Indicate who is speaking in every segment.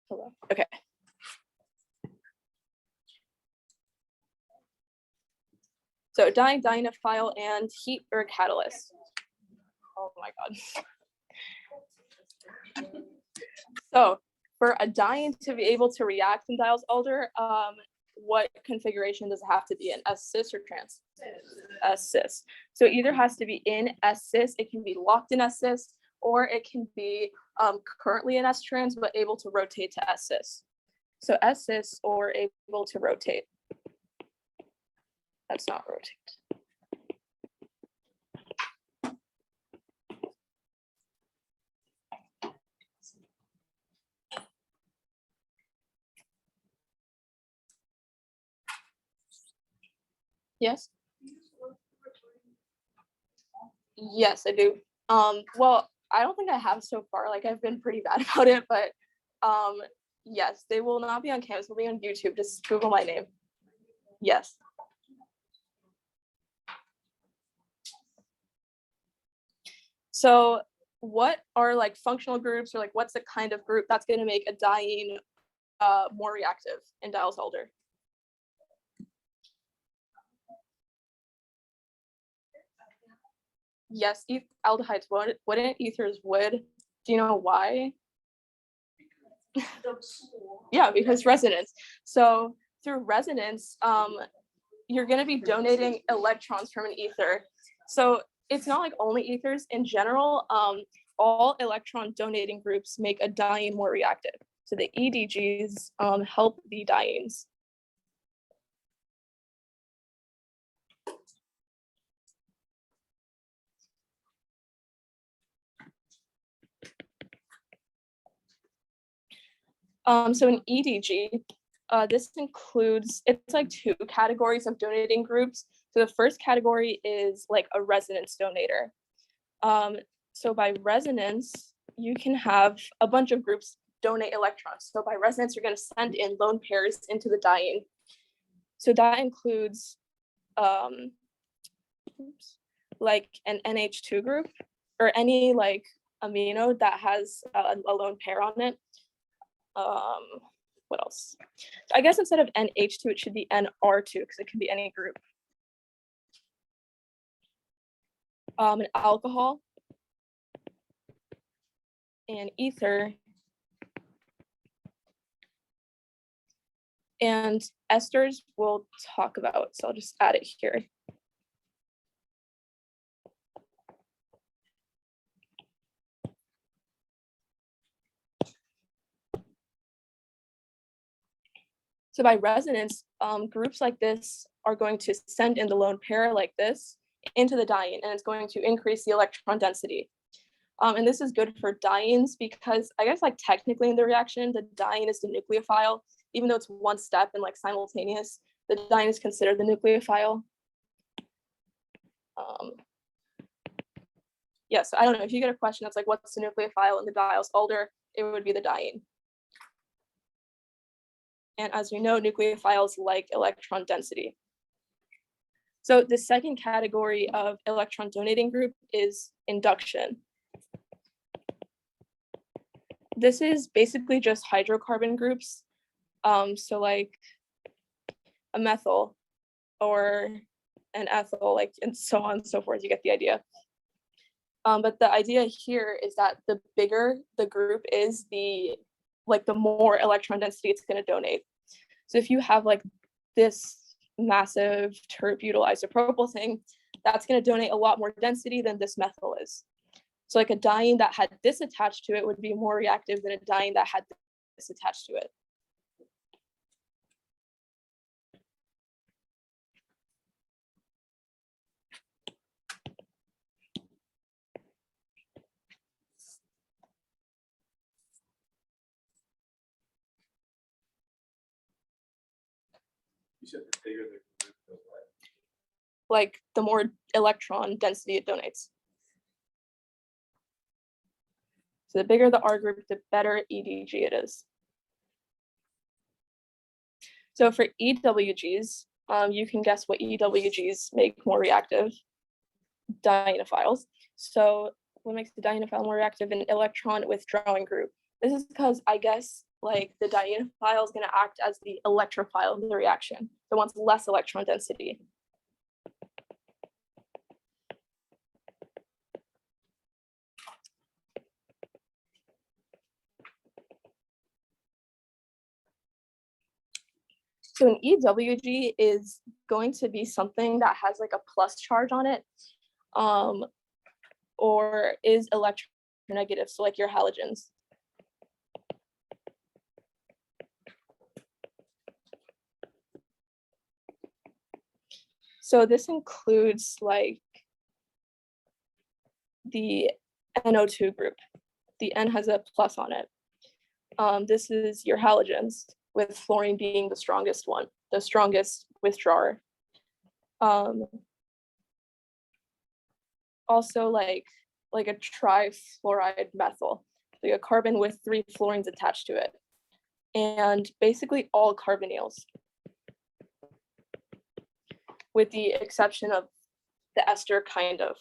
Speaker 1: Hello. Okay. So diene, dienophile, and heat or catalyst. Oh my God. So for a diene to be able to react in Diels Alder, what configuration does it have to be in? S-cis or trans? S-cis. So it either has to be in S-cis, it can be locked in S-cis, or it can be currently in S-trans, but able to rotate to S-cis. So S-cis or able to rotate. That's not rotate. Yes? Yes, I do. Well, I don't think I have so far. Like I've been pretty bad about it, but yes, they will not be on campus. They'll be on YouTube. Just Google my name. Yes. So what are like functional groups, or like what's the kind of group that's going to make a diene more reactive in Diels Alder? Yes, aldehydes wouldn't, ethers would. Do you know why? Yeah, because resonance. So through resonance, you're going to be donating electrons from an ether. So it's not like only ethers. In general, all electron donating groups make a diene more reactive. So the EDGs help the dienes. So an EDG, this includes, it's like two categories of donating groups. So the first category is like a resonance donator. So by resonance, you can have a bunch of groups donate electrons. So by resonance, you're going to send in lone pairs into the diene. So that includes like an NH2 group, or any like amino that has a lone pair on it. What else? I guess instead of NH2, it should be NR2 because it can be any group. An alcohol, and ether, and esters we'll talk about, so I'll just add it here. So by resonance, groups like this are going to send in the lone pair like this into the diene, and it's going to increase the electron density. And this is good for dienes because I guess like technically in the reaction, the diene is the nucleophile, even though it's one step and like simultaneous, the diene is considered the nucleophile. Yeah, so I don't know, if you get a question that's like, what's the nucleophile in the Diels Alder, it would be the diene. And as we know, nucleophiles like electron density. So the second category of electron donating group is induction. This is basically just hydrocarbon groups. So like a methyl or an ethyl, like, and so on and so forth, you get the idea. But the idea here is that the bigger the group is, the more electron density it's going to donate. So if you have like this massive terp-butyl isopropyl thing, that's going to donate a lot more density than this methyl is. So like a diene that had this attached to it would be more reactive than a diene that had this attached to it.
Speaker 2: You said the bigger the group, the what?
Speaker 1: Like the more electron density it donates. So the bigger the R group, the better EDG it is. So for EWGs, you can guess what EWGs make more reactive: dienophiles. So what makes the dienophile more reactive? An electron withdrawing group. This is because I guess like the dienophile is going to act as the electrophile of the reaction. So it wants less electron density. So an EWG is going to be something that has like a plus charge on it, or is electronegative, so like your halogens. So this includes like the NO2 group. The N has a plus on it. This is your halogens, with fluorine being the strongest one, the strongest withdrawer. Also like a trifluoride methyl, like a carbon with 3 fluorines attached to it. And basically all carbonyls, with the exception of the ester kind of.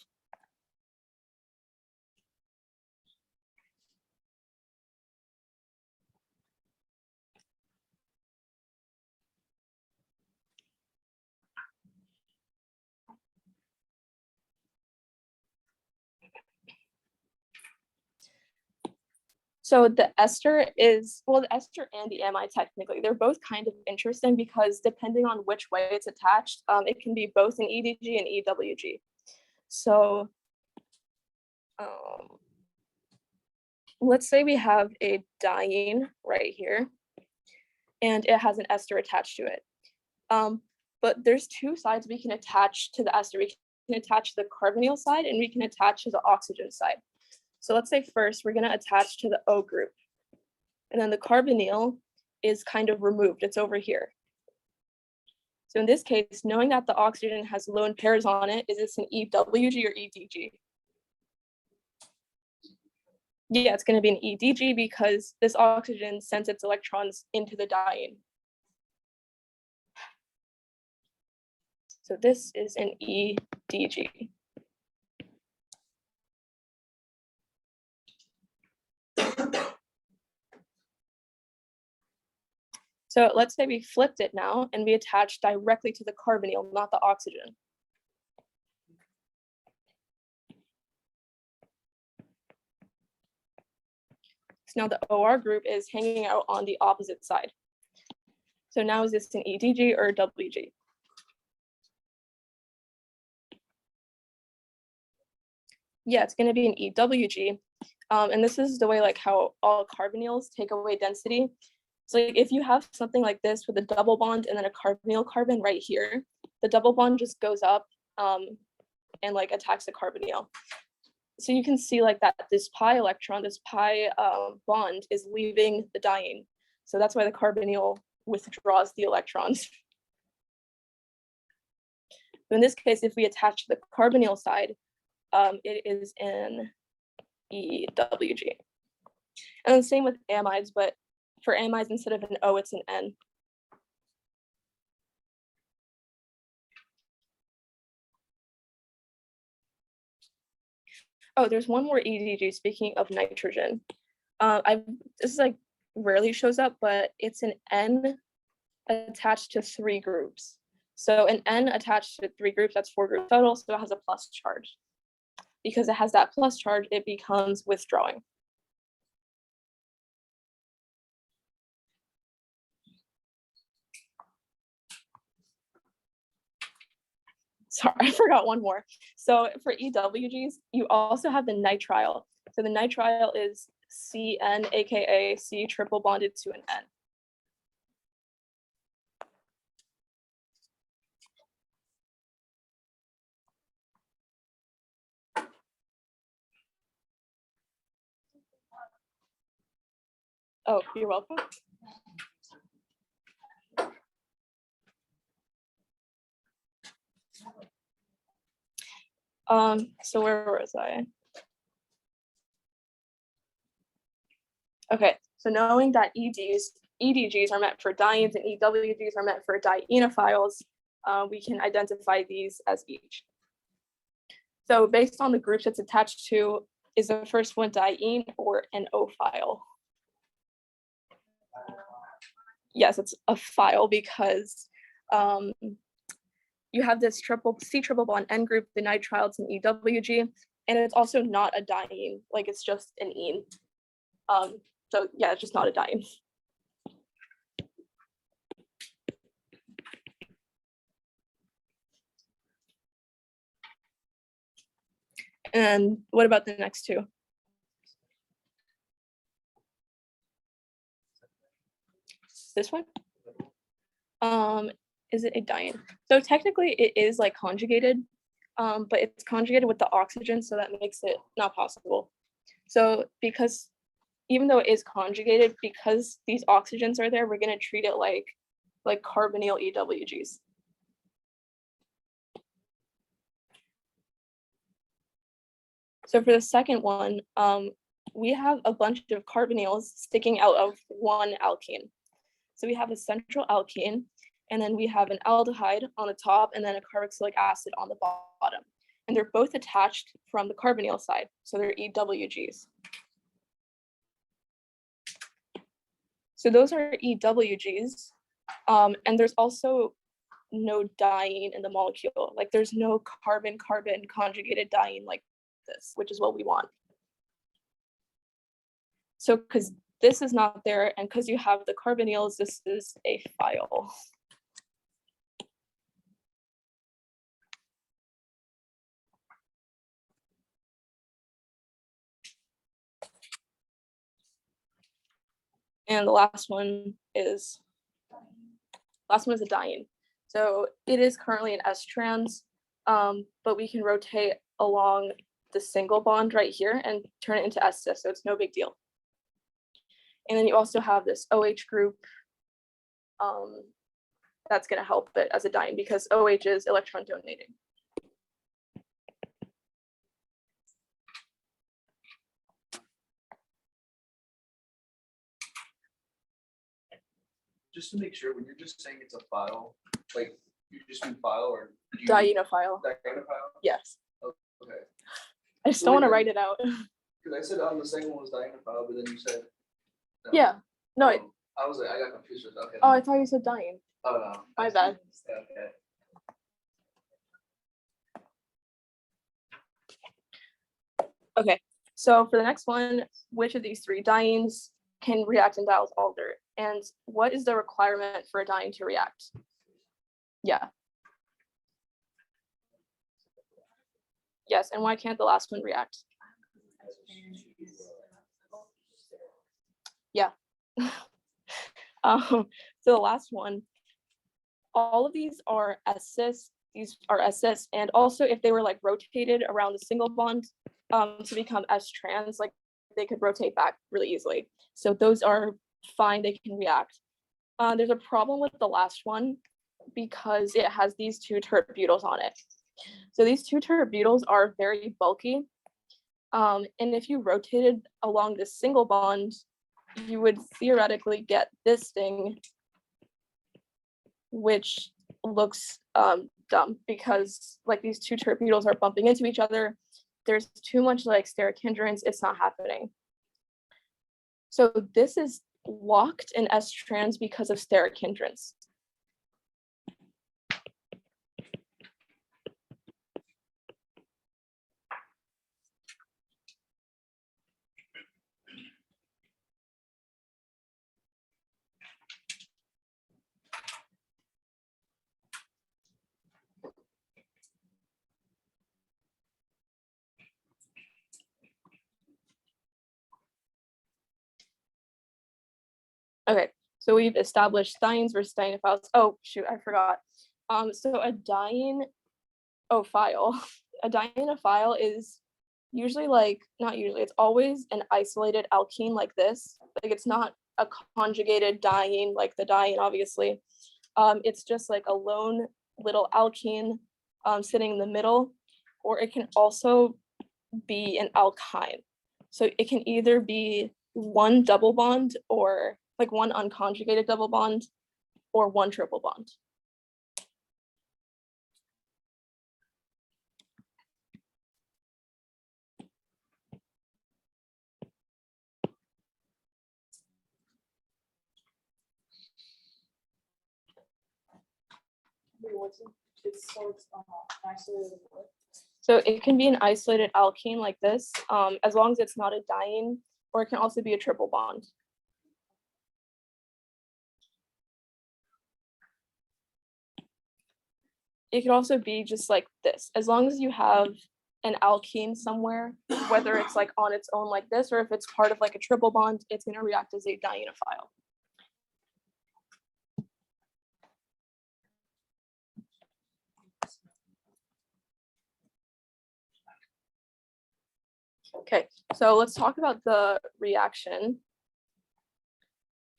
Speaker 1: So the ester is, well, the ester and the amide technically, they're both kind of interesting because depending on which way it's attached, it can be both an EDG and EWG. So let's say we have a diene right here, and it has an ester attached to it. But there's 2 sides we can attach to the ester. We can attach the carbonyl side and we can attach to the oxygen side. So let's say first we're going to attach to the O group, and then the carbonyl is kind of removed. It's over here. So in this case, knowing that the oxygen has lone pairs on it, is this an EWG or EDG? Yeah, it's going to be an EDG because this oxygen sends its electrons into the diene. So this is an EDG. So let's say we flipped it now and we attach directly to the carbonyl, not the oxygen. So now the OR group is hanging out on the opposite side. So now is this an EDG or a WG? Yeah, it's going to be an EWG. And this is the way like how all carbonyls take away density. So like if you have something like this with a double bond and then a carbonyl carbon right here, the double bond just goes up and like attacks the carbonyl. So you can see like that this pi electron, this pi bond is leaving the diene. So that's why the carbonyl withdraws the electrons. So in this case, if we attach the carbonyl side, it is an EWG. And the same with amides, but for amides, instead of an O, it's an N. Oh, there's one more EDG, speaking of nitrogen. This is like rarely shows up, but it's an N attached to 3 groups. So an N attached to 3 groups, that's 4 groups total, so it has a plus charge. Because it has that plus charge, it becomes withdrawing. Sorry, I forgot one more. So for EWGs, you also have the nitrile. So the nitrile is CN, aka C triple bonded to an N. Oh, you're welcome. So where was I? Okay, so knowing that EDGs are meant for dienes and EWGs are meant for dienophiles, we can identify these as each. So based on the groups it's attached to, is the first one diene or an O-file? yes, it's a phile because you have this C triple bond N group, the nitriles and EWG, and it's also not a diene, like it's just an ene. So yeah, it's just not a diene. And what about the next two? This one? Is it a diene? So technically it is like conjugated, but it's conjugated with the oxygen, so that makes it not possible. So because even though it is conjugated, because these oxygens are there, we're going to treat it like carbonyl EWGs. So for the second one, we have a bunch of carbonyls sticking out of one alkene. So we have a central alkene, and then we have an aldehyde on the top, and then a carboxylic acid on the bottom. And they're both attached from the carbonyl side, so they're EWGs. So those are EWGs, and there's also no diene in the molecule. Like there's no carbon-carbon conjugated diene like this, which is what we want. So because this is not there, and because you have the carbonyls, this is a phile. And the last one is a diene. So it is currently an S trans, but we can rotate along the single bond right here and turn it into S cis, so it's no big deal. And then you also have this OH group that's going to help it as a diene because OH is electron donating.
Speaker 2: Just to make sure, when you're just saying it's a phile, like you just mean phile or
Speaker 1: Dienophile.
Speaker 2: Dienophile?
Speaker 1: Yes.
Speaker 2: Okay.
Speaker 1: I just don't want to write it out.
Speaker 2: Because I said on the second one was Dienophile, but then you said. No.
Speaker 1: Yeah. No.
Speaker 2: I was like, I got confused with that. Okay.
Speaker 1: Oh, I thought you said diene.
Speaker 2: Oh no.
Speaker 1: My bad.
Speaker 2: Okay.
Speaker 1: Okay. So for the next one, which of these three dienes can react in Diels Alder? And what is the requirement for a diene to react? Yeah. Yes, and why can't the last one react? Yeah. So the last one, all of these are S-cis, these are S-cis, and also if they were like rotated around the single bond to become S-trans, like they could rotate back really easily. So those are fine, they can react. There's a problem with the last one because it has these two tert-butyls on it. So these two tert-butyls are very bulky. And if you rotated along this single bond, you would theoretically get this thing, which looks dumb because like these two tert-butyls are bumping into each other. There's too much like steric hindrance, it's not happening. So this is locked in S-trans because of steric hindrance. Okay, so we've established dienes versus dienophiles. Oh shoot, I forgot. So a diene, phile. A dienophile is usually like, not usually, it's always an isolated alkene like this. Like it's not a conjugated diene like the diene, obviously. It's just like a lone little alkene sitting in the middle, or it can also be an alkyne. So it can either be one double bond or like one unconjugated double bond or one triple bond. So it can be an isolated alkene like this, as long as it's not a diene, or it can also be a triple bond. It could also be just like this, as long as you have an alkene somewhere, whether it's like on its own like this, or if it's part of like a triple bond, it's going to react as a dienophile. Okay, so let's talk about the reaction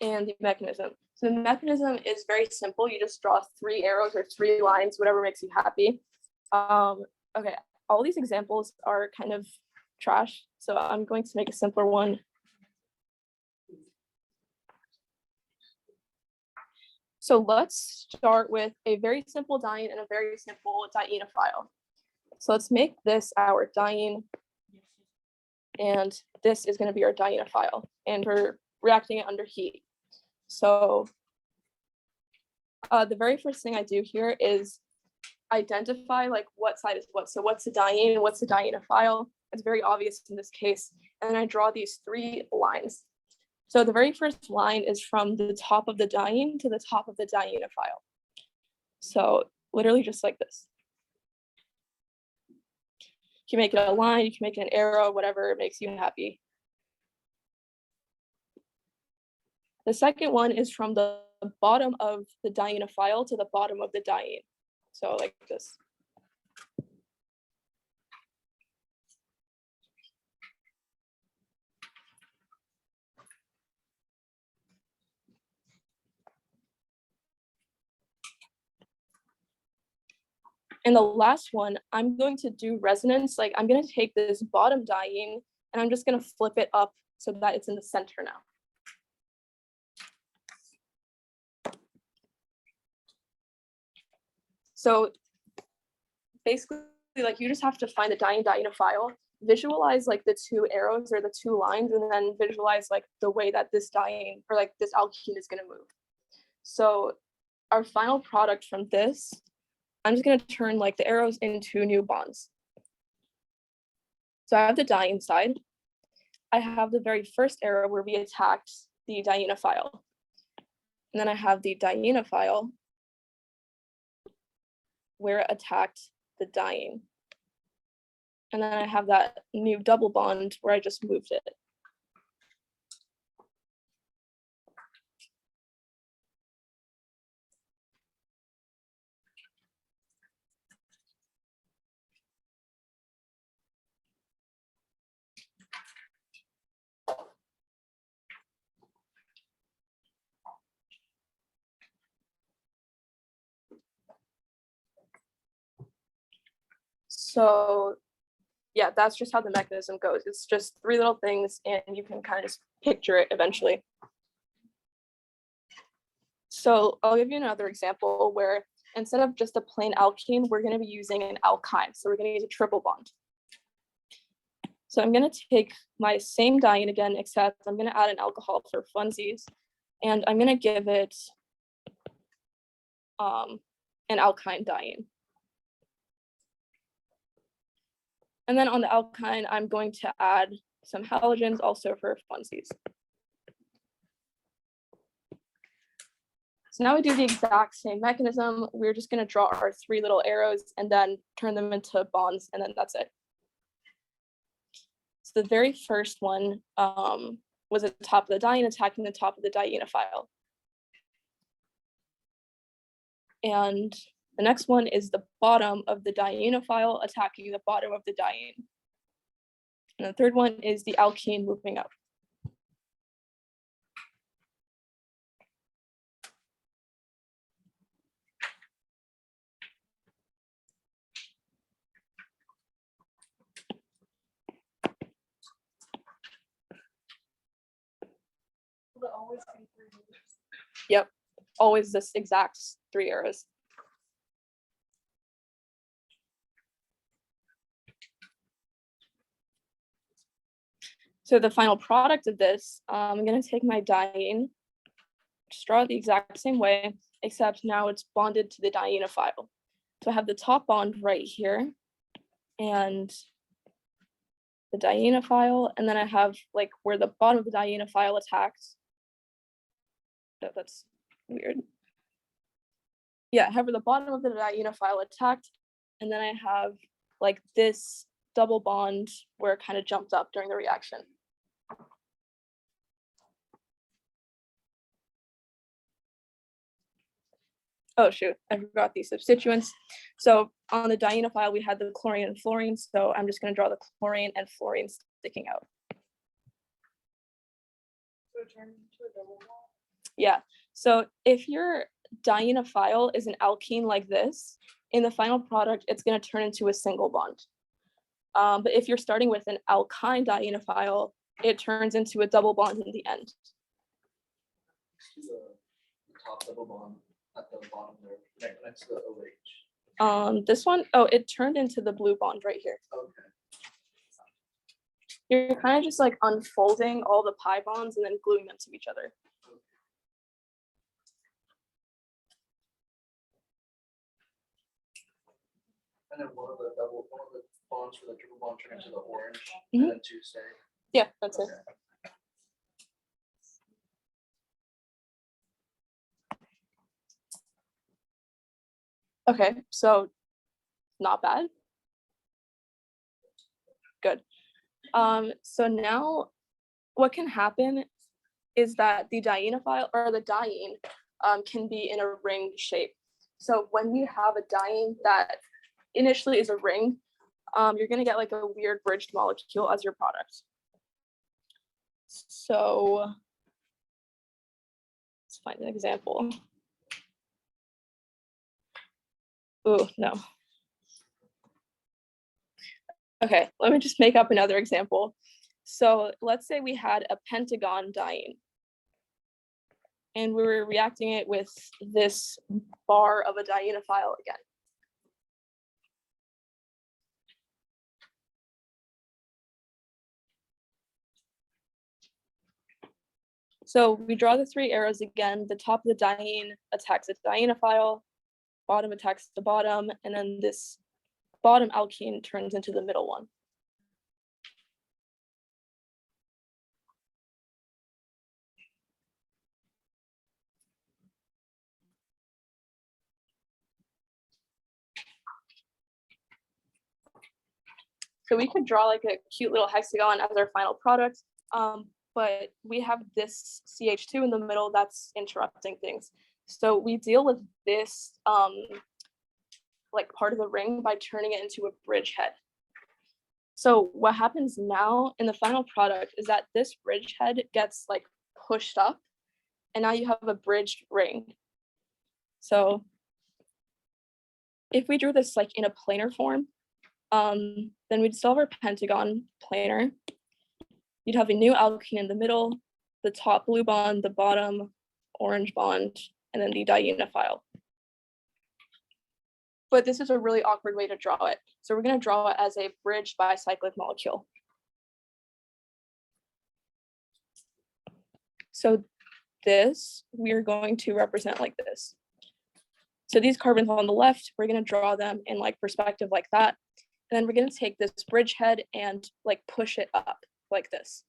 Speaker 1: and the mechanism. So the mechanism is very simple. You just draw 3 arrows or 3 lines, whatever makes you happy. Okay, all these examples are kind of trash, so I'm going to make a simpler one. So let's start with a very simple diene and a very simple dienophile. So let's make this our diene, and this is going to be our dienophile, and we're reacting it under heat. So the very first thing I do here is identify like what side is what. So what's a diene and what's a dienophile? It's very obvious in this case. And I draw these 3 lines. So the very first line is from the top of the diene to the top of the dienophile. So literally just like this. You can make it a line, you can make it an arrow, whatever makes you happy. The second one is from the bottom of the dienophile to the bottom of the diene. So like this. And the last one, I'm going to do resonance. Like I'm going to take this bottom diene and I'm just going to flip it up so that it's in the center now. So basically, like you just have to find the dienophile, visualize like the 2 arrows or the 2 lines, and then visualize like the way that this diene or like this alkene is going to move. So our final product from this, I'm just going to turn like the arrows into new bonds. So I have the diene side. I have the very first arrow where we attacked the dienophile. And then I have the dienophile where it attacked the diene. And then I have that new double bond where I just moved it. So yeah, that's just how the mechanism goes. It's just 3 little things and you can kind of just picture it eventually. So I'll give you another example where instead of just a plain alkene, we're going to be using an alkyne. So we're going to use a triple bond. So I'm going to take my same diene again, except I'm going to add an alcohol for funsies, and I'm going to give it an alkyne diene. And then on the alkyne, I'm going to add some halogens also for funsies. So now we do the exact same mechanism. We're just going to draw our 3 little arrows and then turn them into bonds, and then that's it. So the very first one was at the top of the diene attacking the top of the dienophile. And the next one is the bottom of the dienophile attacking the bottom of the diene. And the third one is the alkene moving up. Yep, always this exact 3 arrows. So the final product of this, I'm going to take my diene, just draw it the exact same way, except now it's bonded to the dienophile. So I have the top bond right here and the dienophile, and then I have like where the bottom of the dienophile attacks. That's weird. Yeah, I have where the bottom of the dienophile attacked, and then I have like this double bond where it kind of jumped up during the reaction. Oh shoot, I forgot these substituents. So on the dienophile, we had the chlorine and fluorine. So I'm just gonna draw the chlorine and fluorine sticking out.
Speaker 3: So it turned into a double bond.
Speaker 1: Yeah, so if your dienophile is an alkene like this, in the final product, it's gonna turn into a single bond. But if you're starting with an alkyne dienophile, it turns into a double bond in the end.
Speaker 2: The top double bond at the bottom there, next to the OH.
Speaker 1: This one, oh, it turned into the blue bond right here.
Speaker 2: Okay.
Speaker 1: You're kind of just like unfolding all the pi bonds and then gluing them to each other.
Speaker 2: And then one of the bonds for the triple bond turn into the orange,
Speaker 1: Mhm.
Speaker 2: and then two stay.
Speaker 1: Yeah, that's it.
Speaker 2: Okay.
Speaker 1: Okay, so not bad. Good. So now what can happen is that the dienophile or the diene can be in a ring shape. So when we have a diene that initially is a ring, you're gonna get like a weird bridged molecule as your product. So let's find an example. Ooh, no. Okay, let me just make up another example. So let's say we had a pentagon diene, and we were reacting it with this bar of a dienophile again. So we draw the three arrows again. The top of the diene attacks the dienophile, bottom attacks the bottom, and then this bottom alkene turns into the middle one. So we could draw like a cute little hexagon as our final product, but we have this CH2 in the middle that's interrupting things. So we deal with this like part of the ring by turning it into a bridgehead. So what happens now in the final product is that this bridgehead gets like pushed up, and now you have a bridged ring. So if we drew this like in a planar form, then we'd still have our pentagon planar. You'd have a new alkene in the middle, the top blue bond, the bottom orange bond, and then the dienophile. But this is a really awkward way to draw it. So we're going to draw it as a bridged bicyclic molecule. So this we're going to represent like this. So these carbons on the left, we're going to draw them in like perspective like that. And then we're going to take this bridgehead and like push it up like this.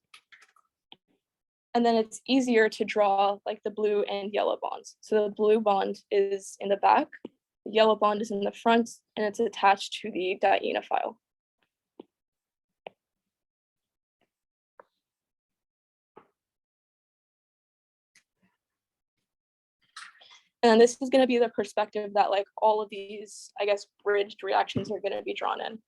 Speaker 1: And then it's easier to draw like the blue and yellow bonds. So the blue bond is in the back, the yellow bond is in the front, and it's attached to the dienophile. And this is going to be the perspective that like all of these, I guess, bridged reactions are going to be drawn in.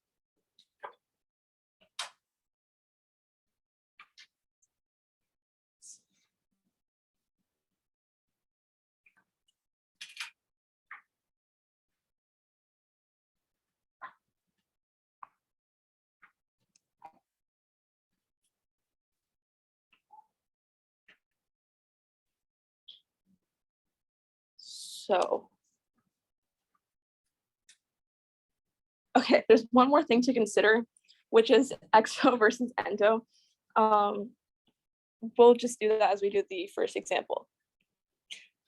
Speaker 1: So, okay, there's one more thing to consider, which is exo versus endo. We'll just do that as we do the first example.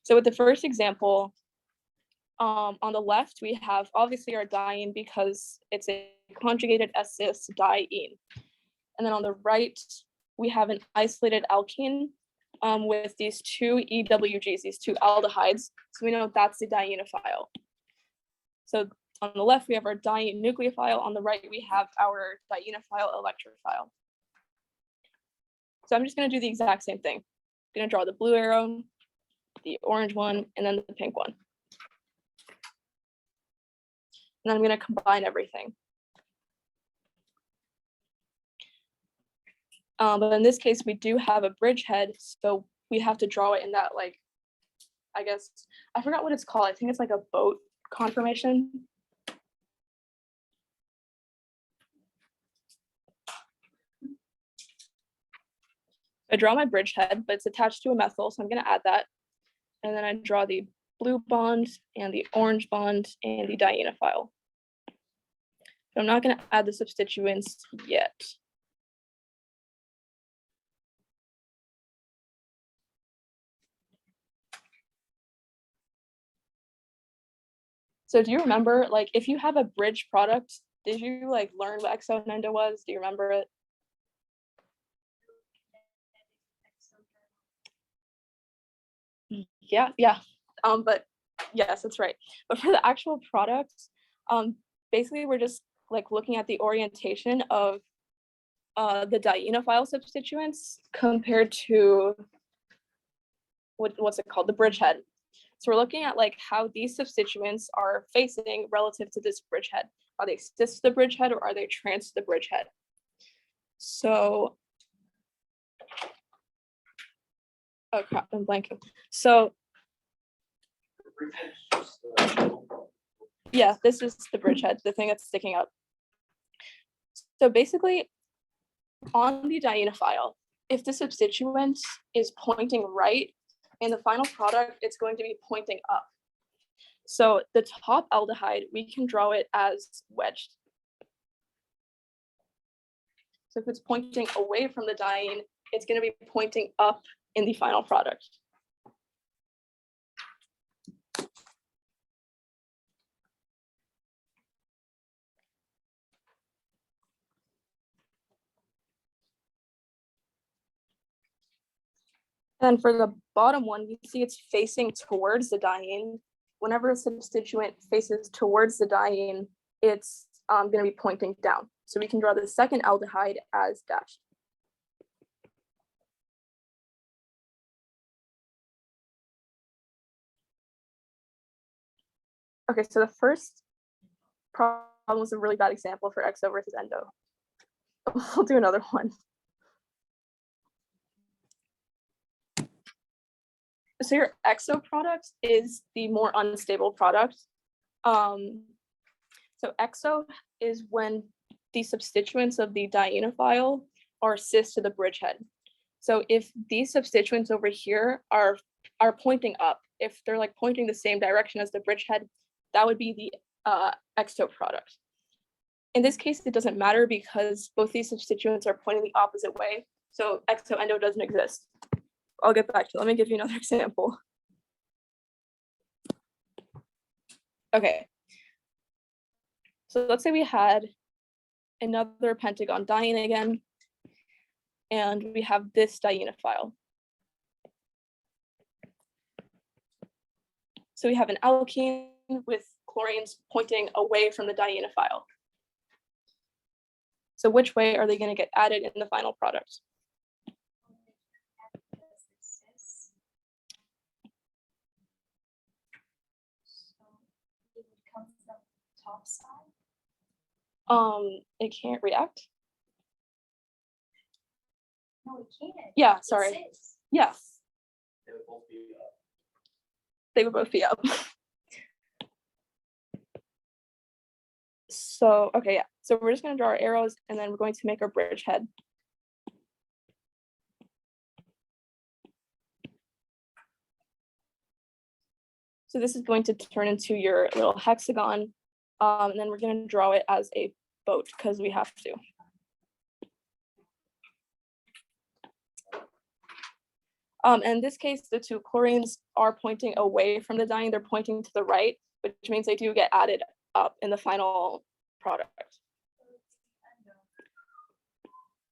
Speaker 1: So with the first example, On the left, we have obviously our diene because it's a conjugated S-cis diene. And then on the right, we have an isolated alkene with these two EWGs, these two aldehydes. So we know that's the dienophile. So on the left, we have our diene nucleophile. On the right, we have our dienophile electrophile. So I'm just going to do the exact same thing. I'm going to draw the blue arrow, the orange one, and then the pink one. And then I'm going to combine everything. But in this case, we do have a bridgehead, so we have to draw it in that, like, I guess, I forgot what it's called. I think it's like a boat conformation. I draw my bridgehead, but it's attached to a methyl, so I'm going to add that. And then I draw the blue bond and the orange bond and the dienophile. So I'm not going to add the substituents yet. So do you remember, like, if you have a bridge product, did you like learn what exo and endo was? Do you remember it? Yeah. But yes, that's right. But for the actual products, basically we're just like looking at the orientation of the dienophile substituents compared to what's it called, the bridgehead. So we're looking at like how these substituents are facing relative to this bridgehead. Are they cis to the bridgehead or are they trans to the bridgehead? So, oh crap, I'm blanking. So yeah, this is the bridgehead, the thing that's sticking up. So basically, on the dienophile, if the substituent is pointing right, in the final product, it's going to be pointing up. So the top aldehyde, we can draw it as wedged. So if it's pointing away from the diene, it's going to be pointing up in the final product. And for the bottom one, you see it's facing towards the diene. Whenever a substituent faces towards the diene, it's going to be pointing down. So we can draw the second aldehyde as dashed. Okay, so the first problem was a really bad example for exo versus endo. We'll do another one. So your exo product is the more unstable product. So exo is when the substituents of the dienophile are cis to the bridgehead. So if these substituents over here are pointing up, if they're like pointing the same direction as the bridgehead, that would be the exo product. In this case, it doesn't matter because both these substituents are pointing the opposite way. So exo endo doesn't exist. I'll get back to it. Let me give you another example. Okay. So let's say we had another pentagon diene again, and we have this dienophile. So we have an alkene with chlorines pointing away from the dienophile. So which way are they going to get added in the final product?
Speaker 4: Top side?
Speaker 1: It can't react.
Speaker 4: No, it can't.
Speaker 1: Yeah, sorry. Yeah,
Speaker 2: They would both be up.
Speaker 1: they would both be up. So, okay, yeah. So we're just going to draw our arrows and then we're going to make our bridgehead. So this is going to turn into your little hexagon. And then we're going to draw it as a boat because we have to. In this case, the two chlorines are pointing away from the diene. They're pointing to the right. which means they do get added up in the final product.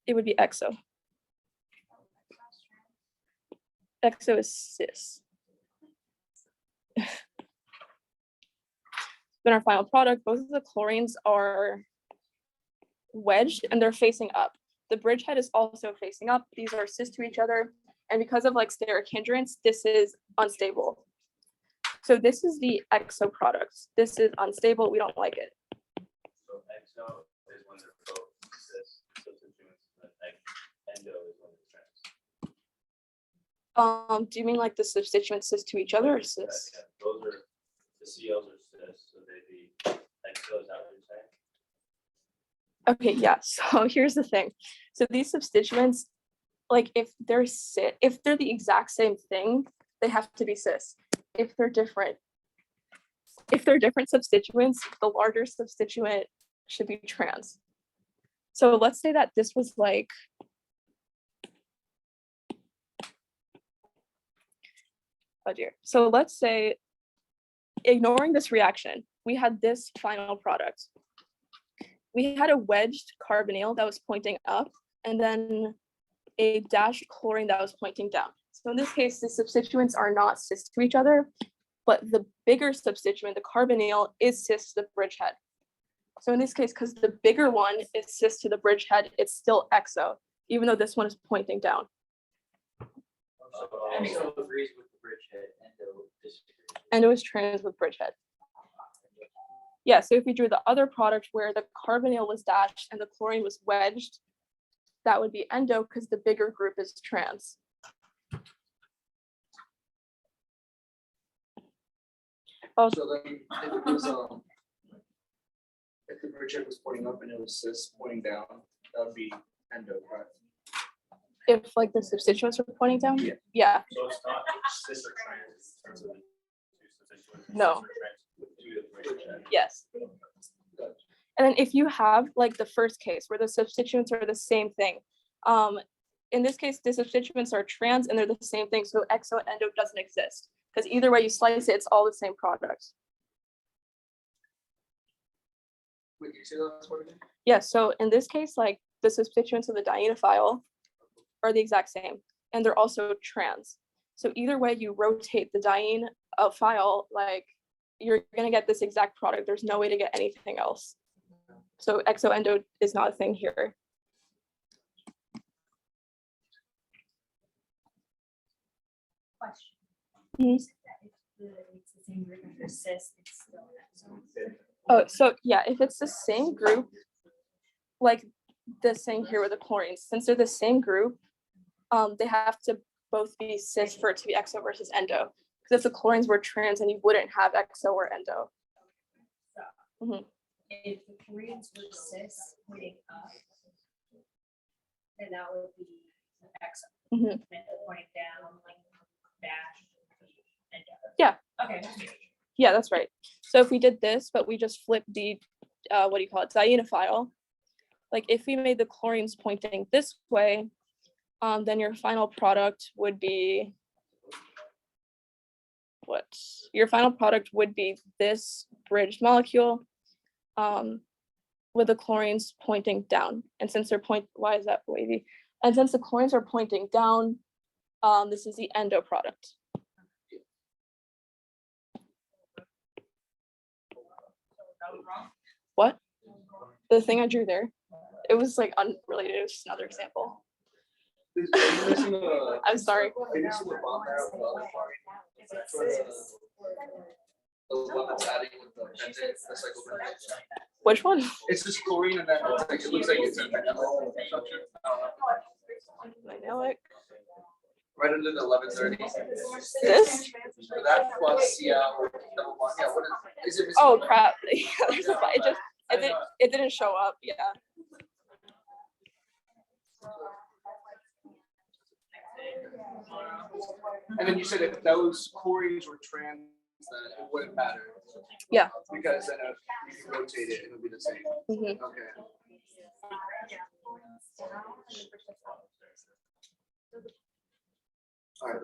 Speaker 1: It would be exo. Exo is cis. Then our final product, both of the chlorines are wedged and they're facing up. The bridgehead is also facing up. These are cis to each other. And because of like steric hindrance, this is unstable. So this is the exo product. This is unstable. We don't like it.
Speaker 5: So exo is when they're both cis substituents, and endo is when they're trans.
Speaker 1: Do you mean like the substituent cis to each other or cis?
Speaker 5: Yeah, those are the CLs are cis, so they'd be exo. Is that what you're saying?
Speaker 1: Okay, yeah. So here's the thing. So these substituents, like if they're the exact same thing, they have to be cis. If they're different substituents, the larger substituent should be trans. So let's say that this was like, oh dear. So let's say, ignoring this reaction, we had this final product. We had a wedged carbonyl that was pointing up, and then a dashed chlorine that was pointing down. So in this case, the substituents are not cis to each other, but the bigger substituent, the carbonyl, is cis to the bridgehead. So in this case, because the bigger one is cis to the bridgehead, it's still exo, even though this one is pointing down.
Speaker 2: Exo agrees with the bridgehead, endo disagrees.
Speaker 1: Endo is trans with bridgehead. Yeah, so if we drew the other product where the carbonyl was dashed and the chlorine was wedged, that would be endo because the bigger group is trans. Oh,
Speaker 2: So then if it was, if the bridgehead was pointing up and it was cis pointing down, that would be endo, correct?
Speaker 1: if like the substituents are pointing down?
Speaker 2: Yeah.
Speaker 1: Yeah,
Speaker 5: So it's not cis or trans in terms of the two substituents. It's
Speaker 1: No.
Speaker 5: cis or trans with two different bridgehead.
Speaker 1: yes. And then if you have like the first case where the substituents are the same thing, in this case, the substituents are trans and they're the same thing. So exo and endo doesn't exist because either way you slice it, it's all the same product.
Speaker 2: Wait, can you say that last word again?
Speaker 1: Yeah, so in this case, like the substituents of the dienophile are the exact same and they're also trans. So either way you rotate the diene file, like you're gonna get this exact product. There's no way to get anything else. So exo endo is not a thing here.
Speaker 4: Question.
Speaker 1: Mhm.
Speaker 4: You said that if it's the same group as cis, it's still exo.
Speaker 1: Oh, so yeah, if it's the same group, like this thing here with the chlorines, since they're the same group, they have to both be cis for it to be exo versus endo. Because if the chlorines were trans, then you wouldn't have exo or endo. Mhm.
Speaker 4: If the Koreans were cis pointing up, then that would be exo.
Speaker 1: Mhm.
Speaker 4: And if pointing down, like dash, endo.
Speaker 1: Yeah.
Speaker 4: Okay.
Speaker 1: Yeah, that's right. So if we did this, but we just flipped the, what do you call it, dienophile, like if we made the chlorines pointing this way, then your final product would be, what? Your final product would be this bridged molecule with the chlorines pointing down. And since they're why is that wavy? And since the chlorines are pointing down, this is the endo product. What? The thing I drew there, it was like unrelated. It was just another example.
Speaker 2: Are you missing the-
Speaker 1: I'm sorry.
Speaker 2: are you missing the bond there with the other part? For the one that's adding with the benzene, the cyclobenzene?
Speaker 1: Which one?
Speaker 2: It's just chlorine and then it's like, it looks like it's a methyl structure.
Speaker 1: I know it.
Speaker 2: Right under the 1130.
Speaker 1: This?
Speaker 2: So that plus CL double bond, yeah, what is it? Missing
Speaker 1: Oh
Speaker 2: one?
Speaker 1: crap! There's a it just it didn't show up. Yeah.
Speaker 2: And then you said if those chlorines were trans, then it wouldn't matter.
Speaker 1: Yeah.
Speaker 2: Because then if you could rotate it, it would be the same.
Speaker 1: Mhm.
Speaker 2: Okay. All right.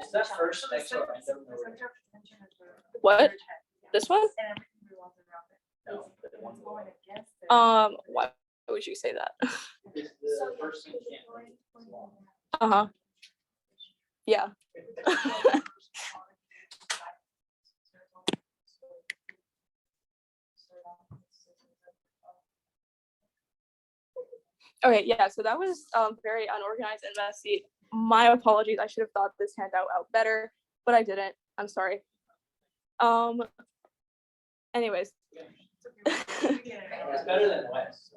Speaker 2: Is that first exo endo?
Speaker 1: What? This one?
Speaker 2: No, the one below.
Speaker 1: Why would you say that?
Speaker 2: Is the first thing can't.
Speaker 1: Uh-huh. Yeah. Okay, yeah, so that was very unorganized and messy. My apologies. I should have thought this handout out better, but I didn't. I'm sorry. Anyways.
Speaker 2: It's better than West.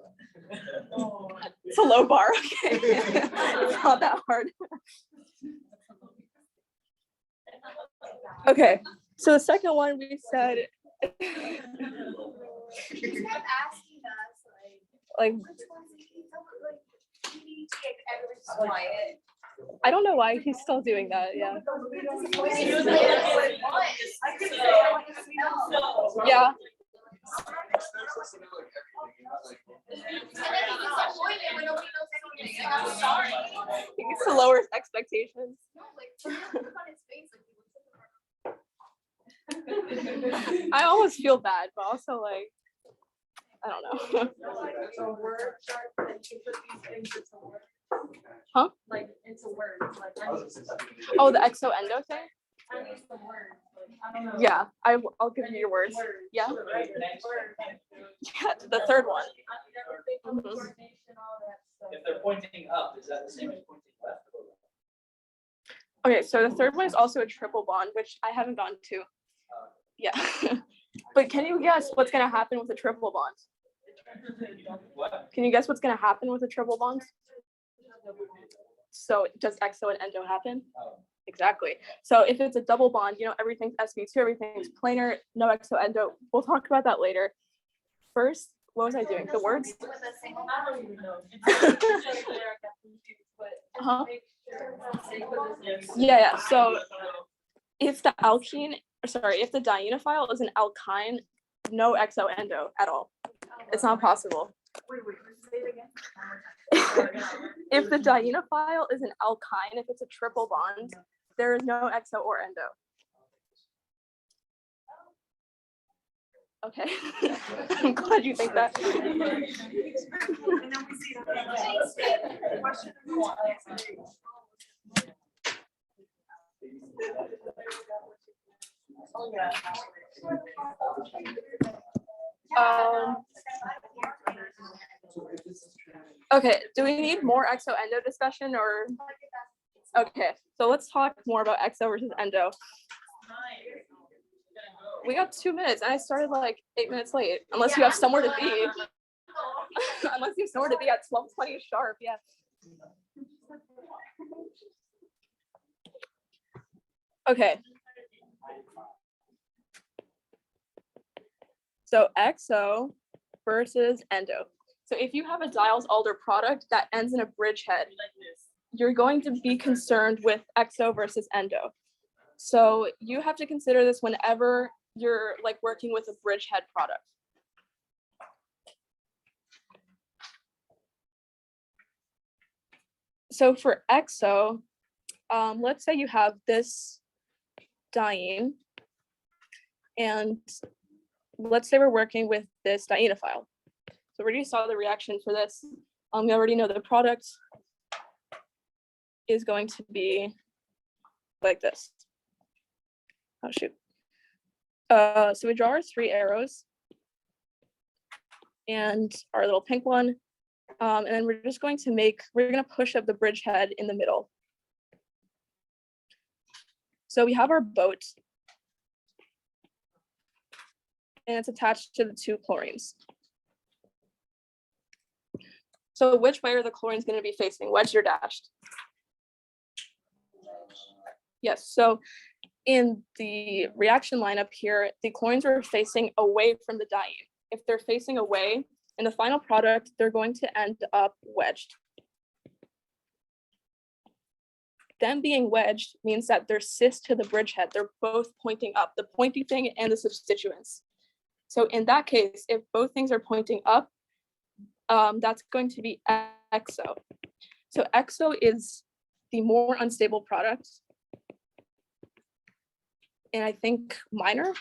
Speaker 1: It's a low bar, okay. It's not that hard. Okay, so the second one we said
Speaker 4: Keep asking us,
Speaker 1: like
Speaker 4: which ones do you think, like, you need to get everyone's quiet?
Speaker 1: I don't know why he's still doing that, yeah. Yeah.
Speaker 4: I'm sorry.
Speaker 1: He needs to lower his expectations.
Speaker 4: No, like, look on his face, like,
Speaker 1: I always feel bad, but also like, I don't know.
Speaker 3: A word chart and you put these things into words.
Speaker 1: Huh?
Speaker 3: Like into words, like I need,
Speaker 1: Oh, the exo endo thing?
Speaker 3: I need some words, like, I don't know.
Speaker 1: Yeah, I'll give you your words.
Speaker 3: Words.
Speaker 1: Yeah.
Speaker 3: Right, words.
Speaker 1: Yeah, the third one.
Speaker 3: Everything from
Speaker 1: Mhm.
Speaker 3: coordination, all that stuff.
Speaker 2: If they're pointing up, is that the same as pointing left?
Speaker 1: Okay, so the third one is also a triple bond, which I haven't gone to. Yeah. But can you guess what's gonna happen with a triple bond?
Speaker 2: What?
Speaker 1: Can you guess what's gonna happen with a triple bond? So does exo and endo happen?
Speaker 2: Oh.
Speaker 1: Exactly. So if it's a double bond, you know, everything's sp2, everything's planar, no exo endo. We'll talk about that later. First, what was I doing? The words?
Speaker 3: I don't even know.
Speaker 1: Uh-huh. Yeah. So if the alkene, sorry, if the dienophile is an alkyne, no exo endo at all. It's not possible.
Speaker 3: Wait, say it again.
Speaker 1: If the dienophile is an alkyne, if it's a triple bond, there is no exo or endo. Okay. I'm glad you think that. Okay, do we need more exo endo discussion or? Okay, so let's talk more about exo versus endo. We got 2 minutes and I started like 8 minutes late, unless you have somewhere to be. Unless you have somewhere to be at 12:20 sharp, yeah. Okay. So exo versus endo. So if you have a Diels Alder product that ends in a bridgehead, you're going to be concerned with exo versus endo. So you have to consider this whenever you're like working with a bridgehead product. So for exo, let's say you have this diene, and let's say we're working with this dienophile. So we already saw the reaction for this. We already know the product is going to be like this. Oh shoot. So we draw our 3 arrows and our little pink one. And then we're just going to we're going to push up the bridgehead in the middle. So we have our boat. And it's attached to the 2 chlorines. So which way are the chlorines going to be facing, wedged or dashed? Yes, so in the reaction line up here, the chlorines are facing away from the diene. If they're facing away, in the final product, they're going to end up wedged. Them being wedged means that they're cis to the bridgehead. They're both pointing up, the pointy thing and the substituents. So in that case, if both things are pointing up, that's going to be exo. So exo is the more unstable product. And I think minor.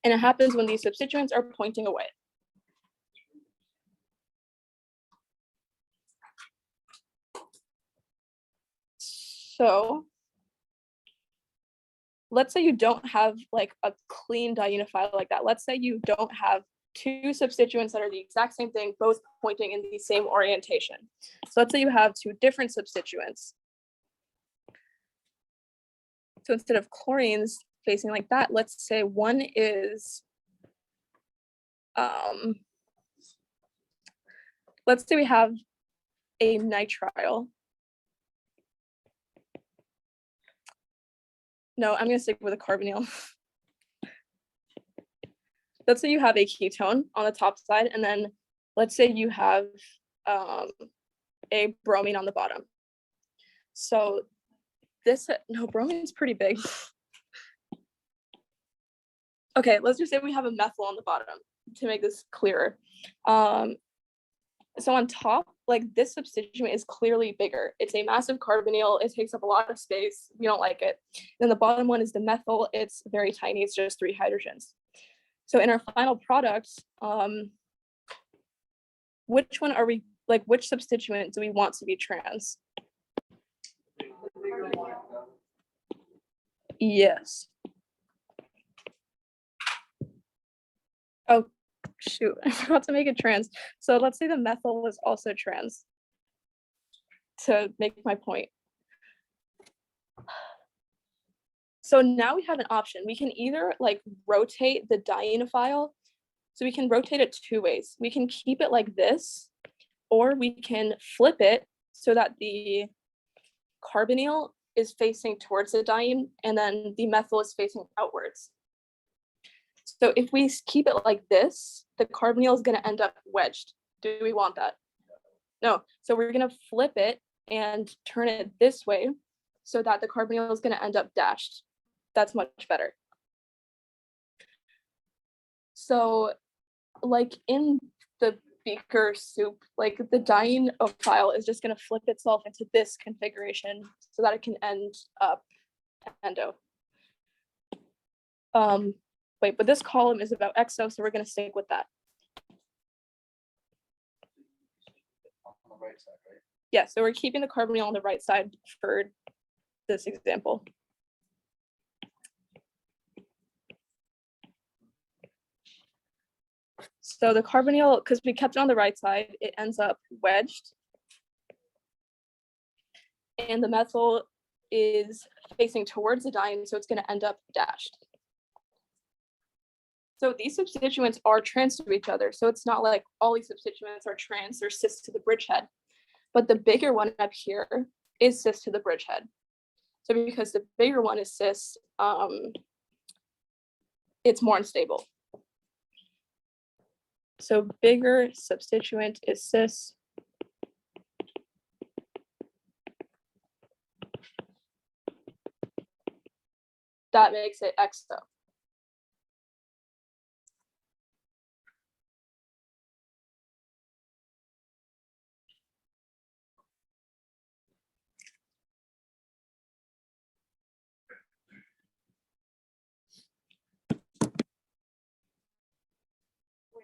Speaker 1: And it happens when these substituents are pointing away. So let's say you don't have like a clean diunified like that. Let's say you don't have two substituents that are the exact same thing, both pointing in the same orientation. So let's say you have two different substituents. So instead of chlorines facing like that, let's say one is, let's say we have a nitrile. No, I'm gonna stick with a carbonyl. Let's say you have a ketone on the top side, and then let's say you have a bromine on the bottom. So this, no, bromine's pretty big. Okay, let's just say we have a methyl on the bottom to make this clearer. So on top, like this substituent is clearly bigger. It's a massive carbonyl. It takes up a lot of space. We don't like it. Then the bottom one is the methyl. It's very tiny. It's just 3 hydrogens. So in our final product, which one are we, like which substituent do we want to be trans? Yes. Oh, shoot, I forgot to make it trans. So let's say the methyl was also trans to make my point. So now we have an option. We can either like rotate the diunifial. So we can rotate it 2 ways. We can keep it like this, or we can flip it so that the carbonyl is facing towards the diene and then the methyl is facing outwards. So if we keep it like this, the carbonyl is going to end up wedged. Do we want that? No. So we're going to flip it and turn it this way so that the carbonyl is going to end up dashed. That's much better. So like in the beaker soup, like the dienophile is just going to flip itself into this configuration so that it can end up endo. Wait, but this column is about exo, so we're going to stick with that.
Speaker 2: On the right side, right?
Speaker 1: Yeah, so we're keeping the carbonyl on the right side for this example. So the carbonyl, because we kept it on the right side, it ends up wedged. And the methyl is facing towards the diene, so it's going to end up dashed. So these substituents are trans to each other. So it's not like all these substituents are trans or cis to the bridgehead. But the bigger one up here is cis to the bridgehead. So because the bigger one is cis, it's more unstable. So bigger substituent is cis. That makes it exo.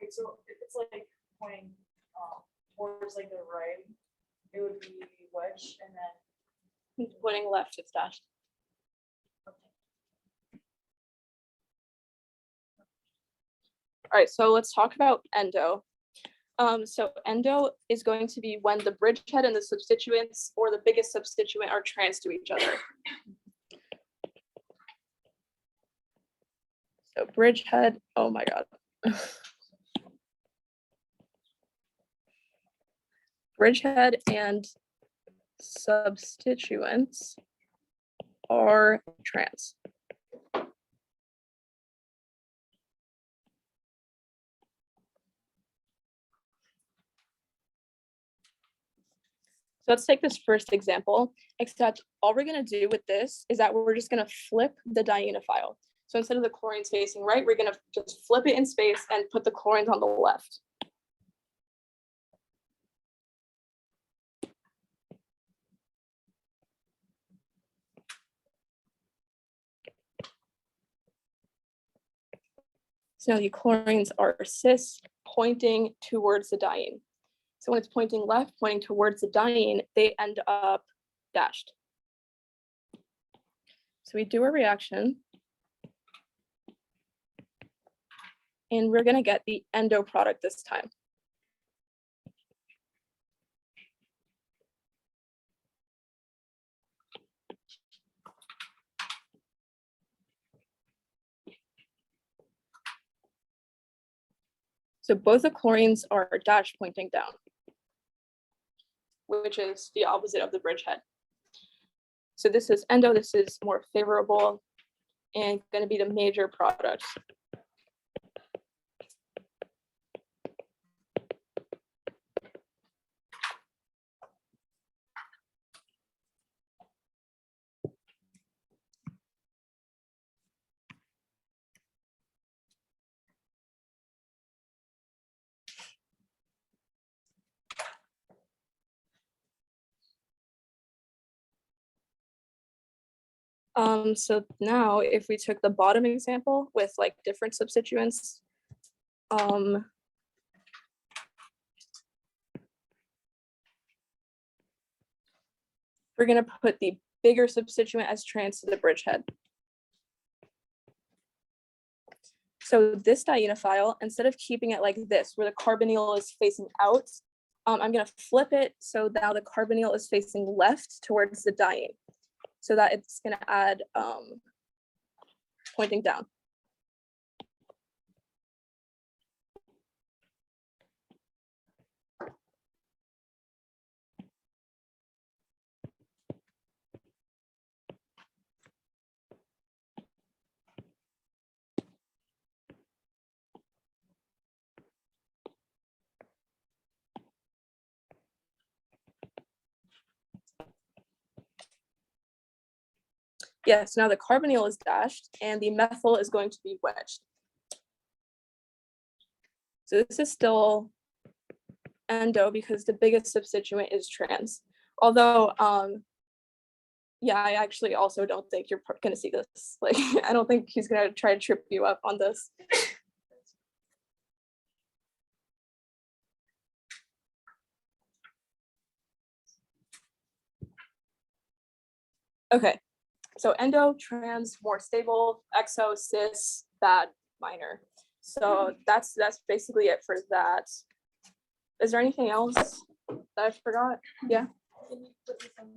Speaker 3: Wait, so if it's like pointing towards like the right, it would be wedge and then.
Speaker 1: Pointing left, it's dashed. All right, so let's talk about endo. So endo is going to be when the bridgehead and the substituents or the biggest substituent are trans to each other. So bridgehead, oh my God. Bridgehead and substituents are trans. So let's take this first example, except all we're gonna do with this is that we're just gonna flip the dienophile. So instead of the chlorines facing right, we're gonna just flip it in space and put the chlorines on the left. So now the chlorines are cis pointing towards the diene. So when it's pointing left, pointing towards the diene, they end up dashed. So we do a reaction. And we're gonna get the endo product this time. So both the chlorines are dash pointing down, which is the opposite of the bridgehead. So this is endo, this is more favorable and going to be the major product. So now if we took the bottom example with like different substituents, we're gonna put the bigger substituent as trans to the bridgehead. So this dienophile, instead of keeping it like this, where the carbonyl is facing out, I'm gonna flip it so now the carbonyl is facing left towards the diene, so that it's gonna add pointing down. Yes, now the carbonyl is dashed and the methyl is going to be wedged. So this is still endo because the biggest substituent is trans. Although, yeah, I actually also don't think you're gonna see this. Like, I don't think he's gonna try to trip you up on this. Okay, so endo, trans, more stable, exo, cis, bad, minor. So that's basically it for that. Is there anything else that I forgot? Yeah,
Speaker 3: Can you put this on?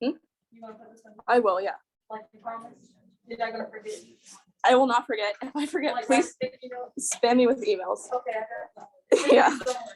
Speaker 1: Hmm?
Speaker 3: You wanna put this on,
Speaker 1: I will, yeah.
Speaker 3: like you promised? You're not gonna forget?
Speaker 1: I will not forget. If I forget,
Speaker 3: Like,
Speaker 1: please
Speaker 3: sticky note?
Speaker 1: spam me with emails.
Speaker 3: Okay, I got that.
Speaker 1: Yeah.
Speaker 3: Thank you so much.